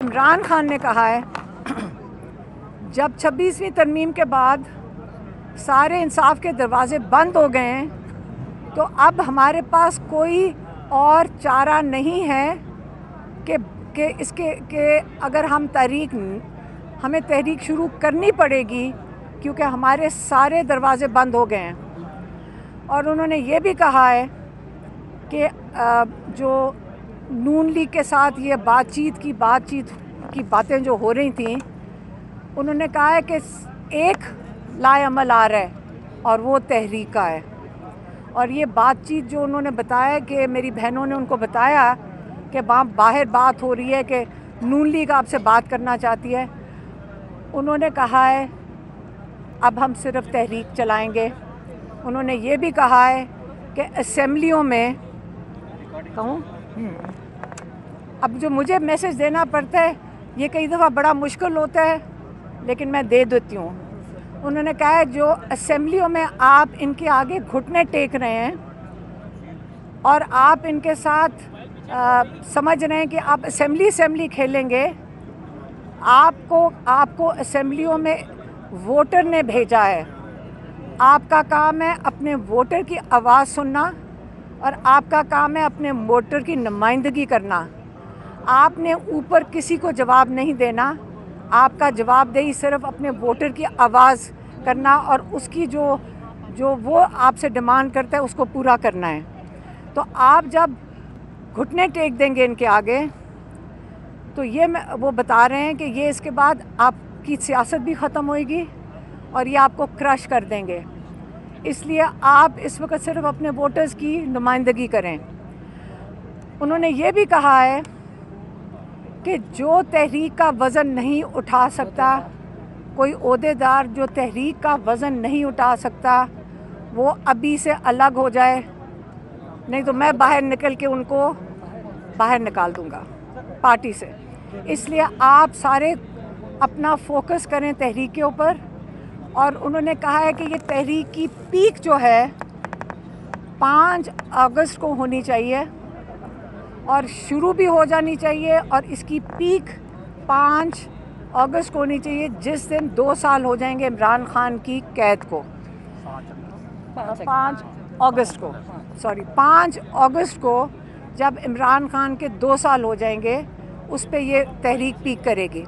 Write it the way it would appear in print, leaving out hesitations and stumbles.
عمران خان نے کہا ہے جب 26ویں ترمیم کے بعد سارے انصاف کے دروازے بند ہو گئے ہیں تو اب ہمارے پاس کوئی اور چارہ نہیں ہے کہ اس کے اگر ہمیں تحریک شروع کرنی پڑے گی کیونکہ ہمارے سارے دروازے بند ہو گئے ہیں۔ اور انہوں نے یہ بھی کہا ہے کہ جو نون لیگ کے ساتھ یہ بات چیت کی باتیں جو ہو رہی تھیں، انہوں نے کہا ہے کہ ایک لائے عمل آ رہا ہے اور وہ تحریک کا ہے۔ اور یہ بات چیت جو انہوں نے بتایا کہ میری بہنوں نے ان کو بتایا کہ باہر بات ہو رہی ہے کہ نون لیگ آپ سے بات کرنا چاہتی ہے، انہوں نے کہا ہے اب ہم صرف تحریک چلائیں گے۔ انہوں نے یہ بھی کہا ہے کہ اسمبلیوں میں اب جو مجھے میسج دینا پڑتا ہے یہ کئی دفعہ بڑا مشکل ہوتا ہے لیکن میں دے دیتی ہوں۔ انہوں نے کہا ہے جو اسمبلیوں میں آپ ان کے آگے گھٹنے ٹیک رہے ہیں اور آپ ان کے ساتھ سمجھ رہے ہیں کہ آپ اسمبلی کھیلیں گے، آپ کو اسمبلیوں میں ووٹر نے بھیجا ہے۔ آپ کا کام ہے اپنے ووٹر کی آواز سننا اور آپ کا کام ہے اپنے ووٹر کی نمائندگی کرنا۔ آپ نے اوپر کسی کو جواب نہیں دینا، آپ کا جواب دہی صرف اپنے ووٹر کی آواز کرنا اور اس کی جو وہ آپ سے ڈیمانڈ کرتا ہے اس کو پورا کرنا ہے۔ تو آپ جب گھٹنے ٹیک دیں گے ان کے آگے تو وہ بتا رہے ہیں کہ یہ اس کے بعد آپ کی سیاست بھی ختم ہوئے گی اور یہ آپ کو کرش کر دیں گے۔ اس لیے آپ اس وقت صرف اپنے ووٹرز کی نمائندگی کریں۔ انہوں نے یہ بھی کہا ہے کہ جو تحریک کا وزن نہیں اٹھا سکتا، کوئی عہدیدار جو تحریک کا وزن نہیں اٹھا سکتا وہ ابھی سے الگ ہو جائے، نہیں تو میں باہر نکل کے ان کو باہر نکال دوں گا پارٹی سے۔ اس لیے آپ سارے اپنا فوکس کریں تحریک کے اوپر۔ اور انہوں نے کہا ہے کہ یہ تحریک کی پیک جو ہے 5 اگست کو ہونی چاہیے اور شروع بھی ہو جانی چاہیے، اور اس کی پیک 5 اگست کو ہونی چاہیے جس دن 2 سال ہو جائیں گے عمران خان کی قید کو۔ 5 اگست کو جب عمران خان کے 2 سال ہو جائیں گے اس پہ یہ تحریک پیک کرے گی۔